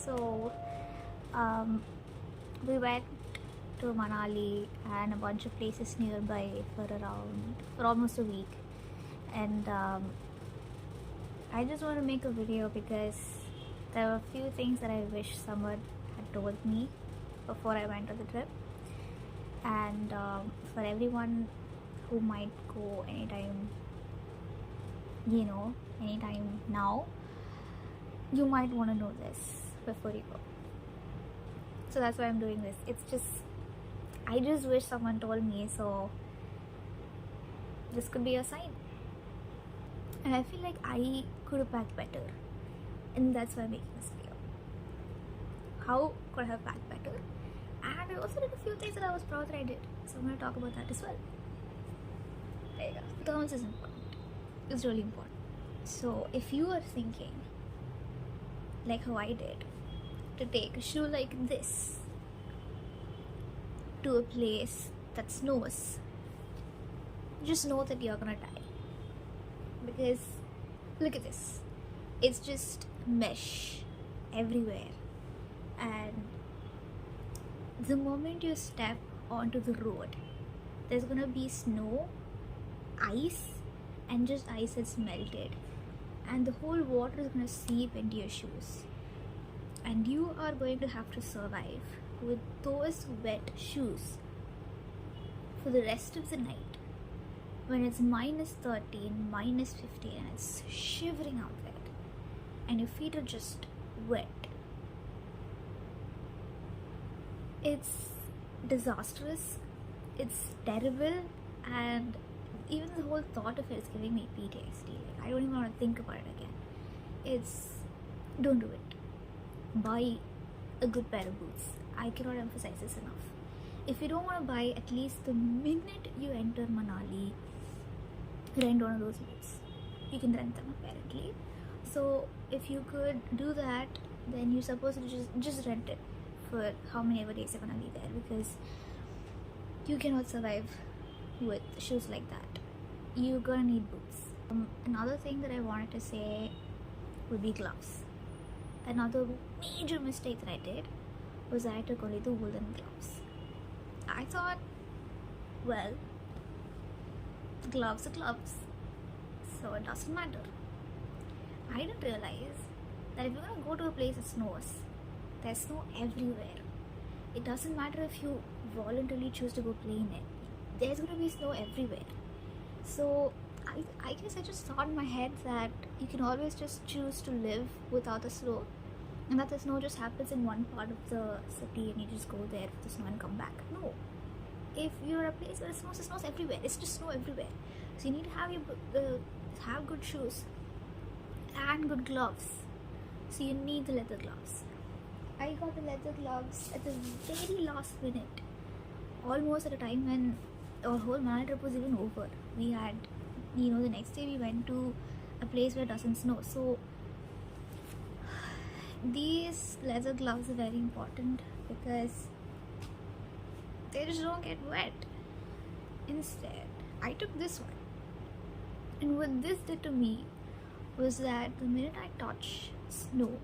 So um, we went to Manali and a bunch of places nearby for almost a week, and I just want to make a video because there were a few things that I wish someone had told me before I went on the trip, and for everyone who might go anytime, anytime now, you might want to know this before you go. So that's why I'm doing this. I just wish someone told me, so this could be a sign. And I feel like I could have packed better, and that's why I'm making this video. How could I have packed better? And I also did a few things that I was proud that I did, so I'm going to talk about that as well. There you go. Terms is important. It's really important. So if you are thinking, like how I did, to take a shoe like this to a place that snows, just know that you're gonna die. Because look at this, it's just mesh everywhere, and the moment you step onto the road, there's gonna be snow, ice, and just ice that's melted, and the whole water is gonna seep into your shoes, and you are going to have to survive with those wet shoes for the rest of the night when it's -30 and -50 and it's shivering out there and your feet are just wet. It's disastrous, it's terrible, and even the whole thought of it is giving me PTSD. Like, I don't even want to think about it again. Don't do it. Buy a good pair of boots. I cannot emphasize this enough. If you don't want to buy, at least the minute you enter Manali, rent one of those boots. You can rent them apparently. So if you could do that, then you're supposed to just rent it for how many ever days you're gonna be there, because you cannot survive with shoes like that. You're gonna need boots. Another thing that I wanted to say would be gloves. Another major mistake that I did was that I took only the woolen gloves. I thought, well, gloves are gloves, so it doesn't matter. I didn't realize that if you're gonna go to a place that snows, there's snow everywhere. It doesn't matter if you voluntarily choose to go play in it, there's gonna be snow everywhere. So I guess I just thought in my head that you can always just choose to live without the snow, and that the snow just happens in one part of the city and you just go there for the snow and come back. No. If you're a place where it snows everywhere. It's just snow everywhere. So you need to have good shoes and good gloves. So you need the leather gloves. I got the leather gloves at the very last minute, almost at a time when our whole Manali trip was even over. We had, the next day we went to a place where it doesn't snow. So these leather gloves are very important because they just don't get wet. Instead, I took this one, and what this did to me was that the minute I touch snow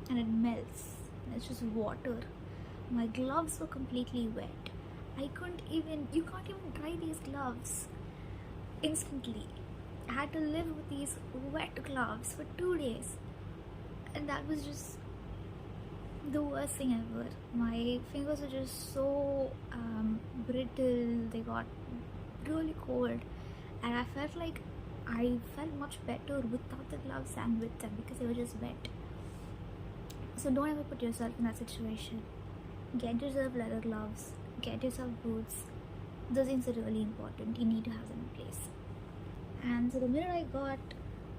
and it melts and it's just water, my gloves were completely wet. You can't even dry these gloves instantly. I had to live with these wet gloves for 2 days, and that was just the worst thing ever. My fingers were just so brittle, they got really cold, and I felt much better without the gloves and with them because they were just wet. So don't ever put yourself in that situation. Get yourself leather gloves, get yourself boots. Those things are really important. You need to have them in place. And so the minute I got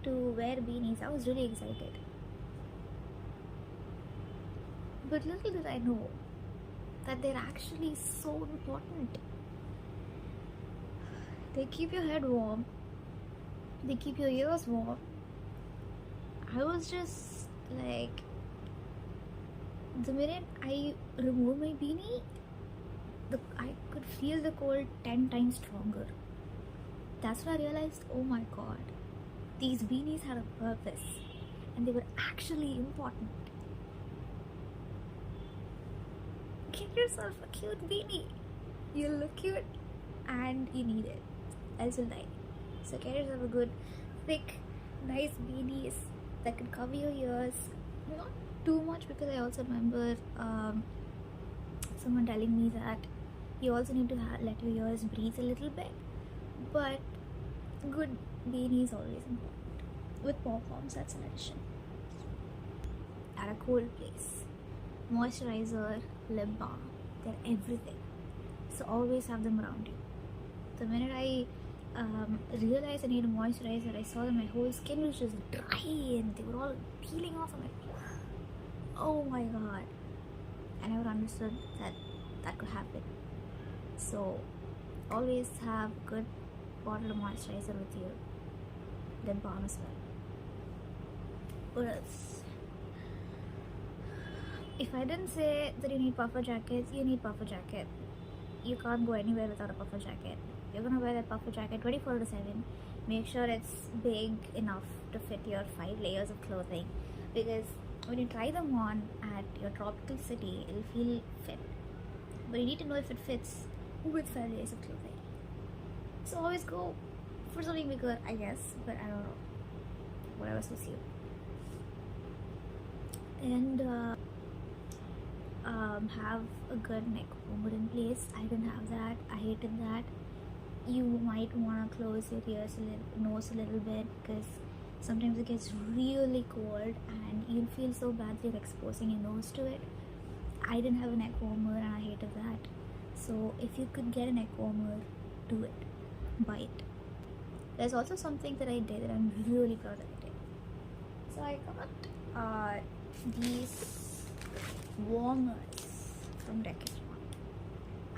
to wear beanies, I was really excited. But little did I know that they're actually so important. They keep your head warm, they keep your ears warm. I was just like, the minute I removed my beanie, I could feel the cold 10 times stronger. That's when I realized, oh my god, these beanies had a purpose and they were actually important. get yourself a cute beanie. You look cute and you need it, else you'll die. So get yourself a good, thick, nice beanies that can cover your ears. Not too much, because I also remember someone telling me that you also need to let your ears breathe a little bit. But good beanie is always important. With pom-poms, that's an addition. At a cold place, moisturizer, lip balm, they're everything. So always have them around you. The minute I realized I needed moisturizer, I saw that my whole skin was just dry and they were all peeling off. I'm like, oh my god. I never understood that that could happen. So always have a good bottle of moisturizer with you. Lip balm as well. What else? If I didn't say that you need puffer jackets, you need puffer jacket. You can't go anywhere without a puffer jacket. You're gonna wear that puffer jacket 24/7. Make sure it's big enough to fit your 5 layers of clothing, because when you try them on at your tropical city, it'll feel fit. But you need to know if it fits with 5 layers of clothing. So always go for something bigger, I guess, but I don't know. Whatever suits you. And have a good neck warmer in place. I didn't have that. I hated that. You might want to close your ears nose a little bit, because sometimes it gets really cold and you'll feel so bad you're exposing your nose to it. I didn't have a neck warmer and I hated that. So if you could get a neck warmer, do it. Buy it. There's also something that I did that I'm really proud that I did. So I got these warmers from Decathlon.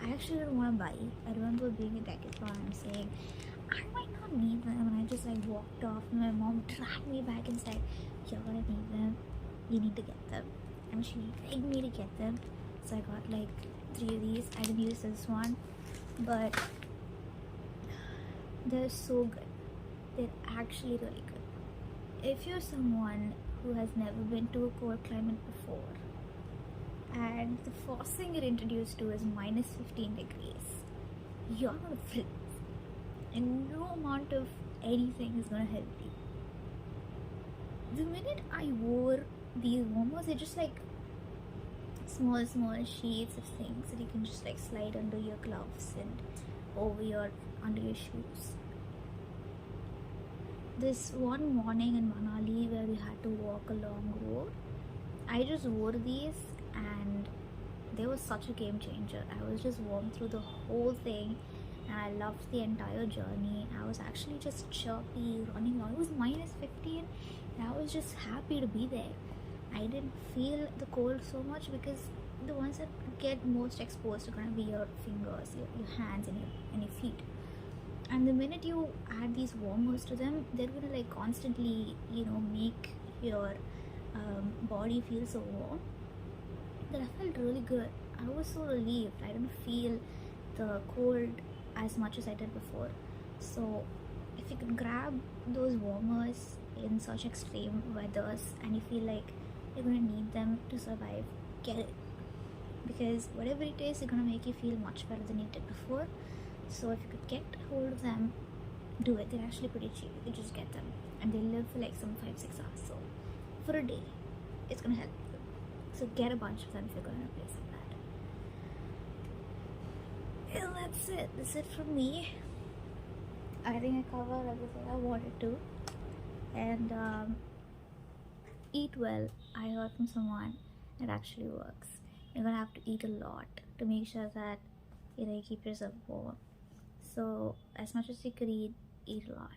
I actually didn't want to buy. I remember being at Decathlon and saying, I might not need them, and I just walked off, and my mom dragged me back and said, you're gonna need them, you need to get them. And she begged me to get them. So I got 3 of these. I didn't use this one, but they're so good. They're actually really good. If you're someone who has never been to a cold climate before, and the first thing you're introduced to is minus 15 degrees, you're gonna freeze, and no amount of anything is gonna help you. The minute I wore these warmers, they're just small sheets of things that you can just slide under your gloves and under your shoes. This one morning in Manali where we had to walk a long road, I just wore these and they were such a game changer. I was just warm through the whole thing and I loved the entire journey. I was actually just chirpy, running on. It was minus 15 and I was just happy to be there. I didn't feel the cold so much because the ones that get most exposed are going to be your fingers, your hands and your feet. And the minute you add these warmers to them, they're going to constantly, make your body feel so warm that I felt really good. I was so relieved. I didn't feel the cold as much as I did before. So if you could grab those warmers in such extreme weathers and you feel like you're going to need them to survive, get it. Because whatever it is, it's going to make you feel much better than you did before. So if you could get hold of them, do it. They're actually pretty cheap. You just get them and they live for some 5-6 hours. So for a day, it's going to help you. So get a bunch of them if you're going to a place like that. Well, that's it. That's it from me. I think I covered everything I wanted to. And eat well. I heard from someone it actually works. You're going to have to eat a lot to make sure that you keep yourself warm. So as much as you could eat a lot.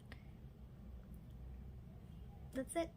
That's it.